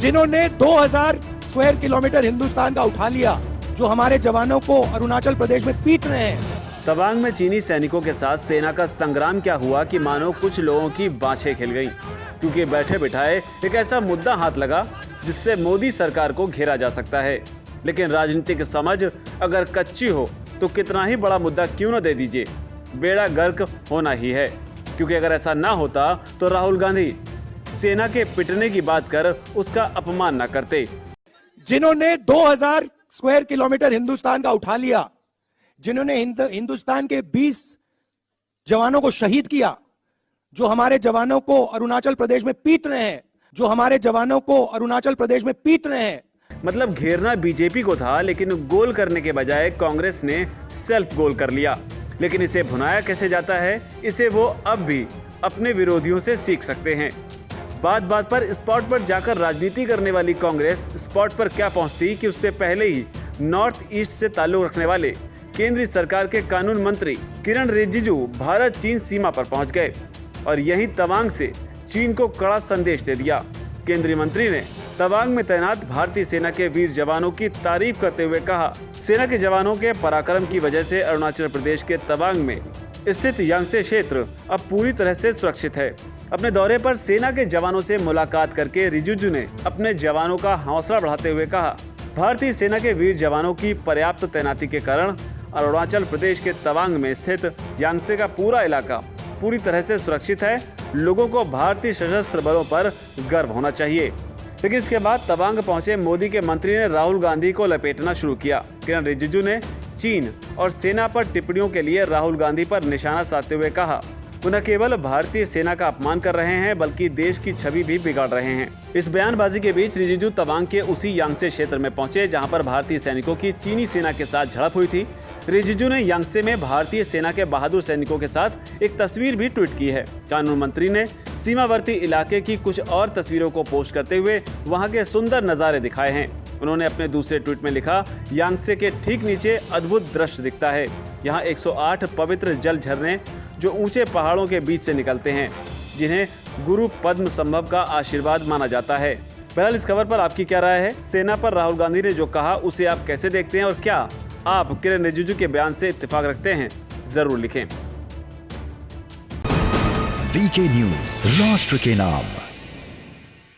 जिन्होंने 2000 square kilometre Hindustan का उठा लिया, जो हमारे जवानों को अरुणाचल प्रदेश में पीट रहे हैं। तवांग में चीनी सैनिकों के साथ सेना का संग्राम क्या हुआ कि मानो कुछ लोगों की बाँछें खिल गईं, क्योंकि बैठे बिठाए एक ऐसा मुद्दा हाथ लगा जिससे मोदी सरकार को घेरा जा सकता है। लेकिन राजनीतिक समझ अगर कच्ची हो तो कितना ही बड़ा मुद्दा क्यों न दे दीजिए, बेड़ा गर्क होना ही है। क्योंकि अगर ऐसा ना होता तो राहुल गांधी सेना के पिटने की बात कर उसका अपमान न करते। जिन्होंने 2000 स्क्वायर किलोमीटर हिंदुस्तान का उठा लिया, जिन्होंने हिंदुस्तान के 20 जवानों को शहीद किया, जो हमारे जवानों को अरुणाचल प्रदेश में पीट रहे हैं, जो हमारे जवानों को अरुणाचल प्रदेश में पीट रहे हैं। मतलब घेरना बीजेपी को था, लेकिन गोल करने के बजाय कांग्रेस ने सेल्फ गोल कर लिया। लेकिन इसे भुनाया कैसे जाता है, इसे वो अब भी अपने विरोधियों से सीख सकते हैं। बात बात पर स्पॉट पर जाकर राजनीति करने वाली कांग्रेस स्पॉट पर क्या पहुंचती कि उससे पहले ही नॉर्थ ईस्ट से ताल्लुक रखने वाले केंद्रीय सरकार के कानून मंत्री किरण रिजिजू भारत चीन सीमा पर पहुंच गए और यहीं तवांग से चीन को कड़ा संदेश दे दिया। केंद्रीय मंत्री ने तवांग में तैनात भारतीय सेना के वीर जवानों की तारीफ करते हुए कहा, सेना के जवानों के पराक्रम की वजह से अरुणाचल प्रदेश के तवांग में स्थित यांगसे क्षेत्र अब पूरी तरह से सुरक्षित है। अपने दौरे पर सेना के जवानों से मुलाकात करके रिजिजू ने अपने जवानों का हौसला बढ़ाते हुए कहा, भारतीय सेना के वीर जवानों की पर्याप्त तैनाती के कारण अरुणाचल प्रदेश के तवांग में स्थित यांगसे का पूरा इलाका पूरी तरह से सुरक्षित है। लोगों को भारतीय सशस्त्र बलों पर गर्व होना चाहिए। लेकिन इसके बाद तवांग पहुंचे मोदी के मंत्री ने राहुल गांधी को लपेटना शुरू किया। किरण रिजिजू ने चीन और सेना पर टिप्पणियों के लिए राहुल गांधी पर निशाना साधते हुए कहा, वो न केवल भारतीय सेना का अपमान कर रहे हैं बल्कि देश की छवि भी बिगाड़ रहे हैं। इस बयानबाजी के बीच रिजिजू तवांग के उसी यांगसे क्षेत्र में पहुंचे जहां पर भारतीय सैनिकों की चीनी सेना के साथ झड़प हुई थी। रिजिजू ने यांगसे में भारतीय सेना के बहादुर सैनिकों के साथ एक तस्वीर भी ट्वीट की है। कानून मंत्री ने सीमावर्ती इलाके की कुछ और तस्वीरों को पोस्ट करते हुए वहां के सुंदर नजारे दिखाए हैं। उन्होंने अपने दूसरे ट्वीट में लिखा, यांगसे के ठीक नीचे अद्भुत दृश्य दिखता है। यहाँ 108 पवित्र जल झरने जो ऊंचे पहाड़ों के बीच से निकलते हैं, जिन्हें गुरु पद्म संभव का आशीर्वाद माना जाता है। बहरहाल इस खबर पर आपकी क्या राय है? सेना पर राहुल गांधी ने जो कहा उसे आप कैसे देखते हैं और क्या आप किरण रिजिजू के बयान से इत्तेफाक रखते हैं? जरूर लिखें। वीके न्यूज, राष्ट्र के नाम।